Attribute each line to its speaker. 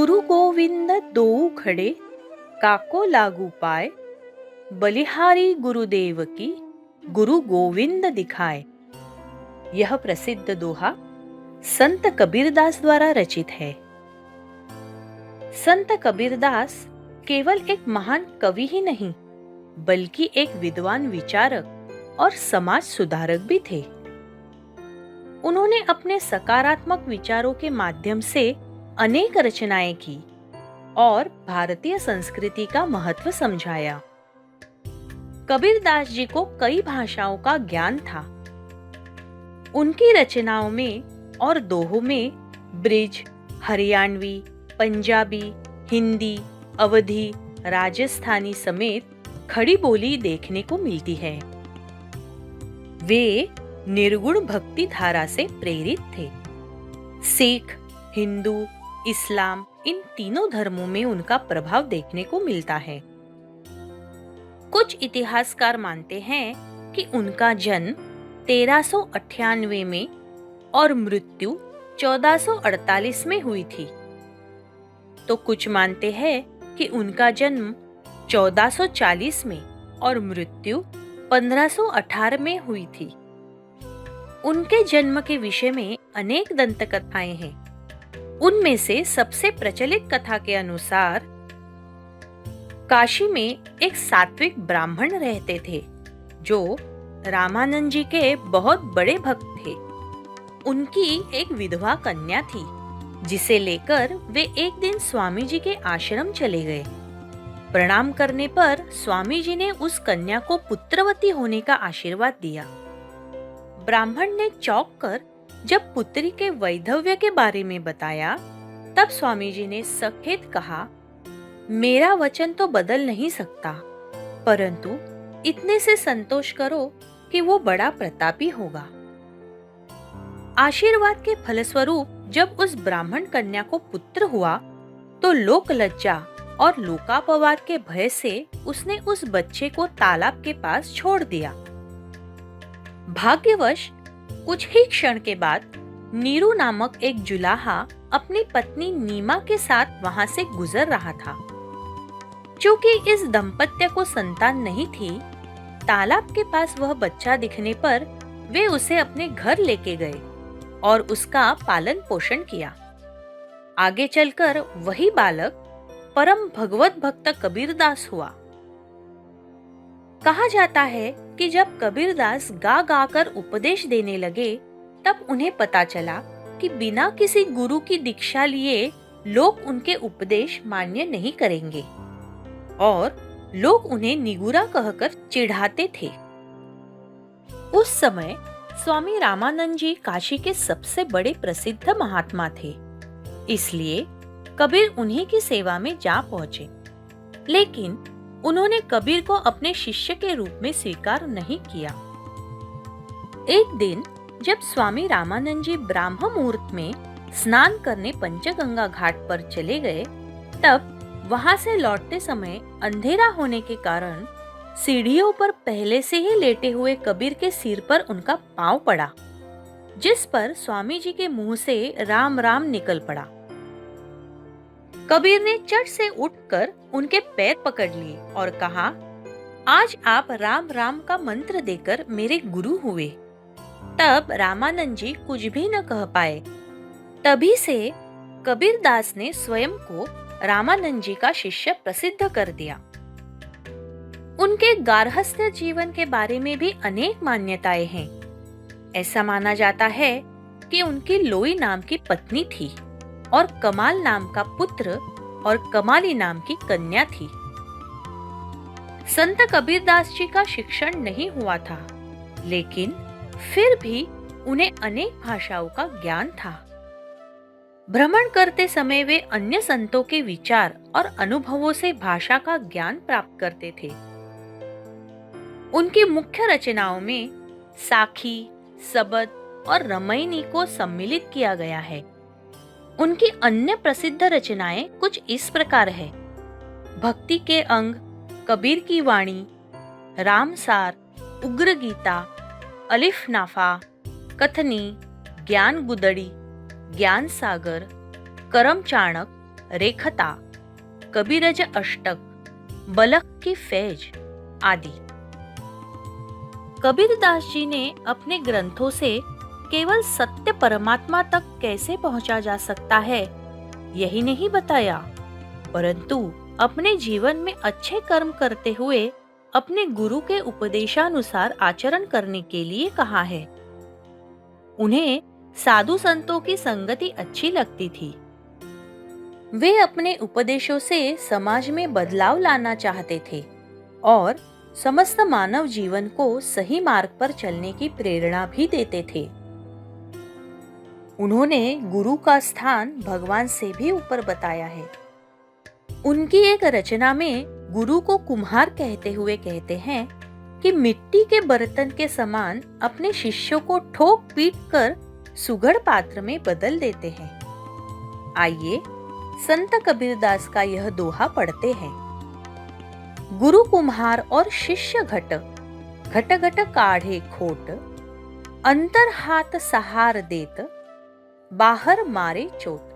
Speaker 1: गुरु गोविंद दोऊ खड़े, काको लागू पाए, बलिहारी गुरुदेव की गुरु गोविंद दिखाए। यह प्रसिद्ध दोहा संत कबीरदास द्वारा रचित है। संत कबीरदास केवल एक महान कवि ही नहीं, बल्कि एक विद्वान विचारक और समाज सुधारक भी थे। उन्होंने अपने सकारात्मक विचारों के माध्यम से अनेक रचनाएं की और भारतीय संस्कृति का महत्व समझाया। कबीरदास जी को कई भाषाओं का ज्ञान था। उनकी रचनाओं में और दोहों में ब्रिज, हरियाणवी, पंजाबी, हिंदी, अवधी, राजस्थानी समेत खड़ी बोली देखने को मिलती है। वे निर्गुण भक्ति धारा से प्रेरित थे। सिख, हिंदू, इस्लाम इन तीनों धर्मों में उनका प्रभाव देखने को मिलता है। कुछ इतिहासकार मानते हैं कि उनका जन्म 1398 में और मृत्यु 1448 में हुई थी, तो कुछ मानते हैं कि उनका जन्म 1440 में और मृत्यु 1518 में हुई थी। उनके जन्म के विषय में अनेक दंत कथाएं हैं। उनमें से सबसे प्रचलित कथा के अनुसार काशी में एक सात्विक ब्राह्मण रहते थे जो रामानंद जी के बहुत बड़े भक्त थे। उनकी एक विधवा कन्या थी, जिसे लेकर वे एक दिन स्वामी जी के आश्रम चले गए। प्रणाम करने पर स्वामी जी ने उस कन्या को पुत्रवती होने का आशीर्वाद दिया। ब्राह्मण ने चौंक कर जब पुत्री के वैधव्य के बारे में बताया, तब स्वामी जी ने सखेत कहा, मेरा वचन तो बदल नहीं सकता, परंतु इतने से संतोष करो कि वो बड़ा प्रतापी होगा। आशीर्वाद के फलस्वरूप जब उस ब्राह्मण कन्या को पुत्र हुआ, तो लोक लज्जा और लोकापवाद के भय से उसने उस बच्चे को तालाब के पास छोड़ दिया। भाग्यवश कुछ ही क्षण के बाद नीरू नामक एक जुलाहा अपनी पत्नी नीमा के साथ वहां से गुजर रहा था। चूंकि इस दंपत्य को संतान नहीं थी, तालाब के पास वह बच्चा दिखने पर वे उसे अपने घर लेके गए और उसका पालन पोषण किया। आगे चलकर वही बालक परम भगवत भक्त कबीरदास हुआ। कहा जाता है कि जब कबीरदास गा गा कर उपदेश देने लगे, तब उन्हें पता चला कि बिना किसी गुरु की दीक्षा लिए लोग उनके उपदेश मान्य नहीं करेंगे और लोग उन्हें निगुरा कहकर चिढ़ाते थे। उस समय स्वामी रामानंद जी काशी के सबसे बड़े प्रसिद्ध महात्मा थे, इसलिए कबीर उन्हीं की सेवा में जा पहुंचे। लेकिन उन्होंने कबीर को अपने शिष्य के रूप में स्वीकार नहीं किया। एक दिन जब स्वामी रामानंद जी ब्राह्म मुहूर्त में स्नान करने पंचगंगा घाट पर चले गए, तब वहां से लौटते समय अंधेरा होने के कारण सीढ़ियों पर पहले से ही लेटे हुए कबीर के सिर पर उनका पांव पड़ा, जिस पर स्वामी जी के मुंह से राम राम निकल पड़ा। कबीर ने चट से उठकर उनके पैर पकड़ लिए और कहा, आज आप राम राम का मंत्र देकर मेरे गुरु हुए। तब रामानंद जी कुछ भी न कह पाए। तभी से कबीरदास ने स्वयं को रामानंद जी का शिष्य प्रसिद्ध कर दिया। उनके गार्हस्थ्य जीवन के बारे में भी अनेक मान्यताएं हैं। ऐसा माना जाता है कि उनकी लोई नाम की पत्नी थी और कमाल नाम का पुत्र और कमाली नाम की कन्या थी। संत कबीरदास जी का शिक्षण नहीं हुआ था, लेकिन फिर भी उन्हें अनेक भाषाओं का ज्ञान था। भ्रमण करते समय वे अन्य संतों के विचार और अनुभवों से भाषा का ज्ञान प्राप्त करते थे। उनकी मुख्य रचनाओं में साखी, सबद और रमैनी को सम्मिलित किया गया है। उनकी अन्य प्रसिद्ध रचनाएं कुछ इस प्रकार है: भक्ति के अंग, कबीर की वाणी, रामसार, उग्र गीता, अलिफ नाफा, कथनी, ज्ञान गुदड़ी, ज्ञान सागर, करम चाणक, रेखता, कबीरज अष्टक, बलख की फैज आदि। कबीरदास जी ने अपने ग्रंथों से केवल सत्य परमात्मा तक कैसे पहुंचा जा सकता है यही नहीं बताया, परंतु अपने जीवन में अच्छे कर्म करते हुए अपने गुरु के उपदेशानुसार आचरण करने के लिए कहा है। उन्हें साधु संतों की संगति अच्छी लगती थी। वे अपने उपदेशों से समाज में बदलाव लाना चाहते थे और समस्त मानव जीवन को सही मार्ग पर चलने की प्रेरणा भी देते थे। उन्होंने गुरु का स्थान भगवान से भी ऊपर बताया है। उनकी एक रचना में गुरु को कुम्हार कहते हुए कहते हैं कि मिट्टी के बर्तन के समान अपने शिष्यों को ठोक पीट कर सुघड़ पात्र में बदल देते हैं। आइए संत कबीरदास का यह दोहा पढ़ते हैं। गुरु कुम्हार और शिष्य घट, घट घट काढ़े खोट, अंतर हाथ सहार देत, बाहर मारे चोट।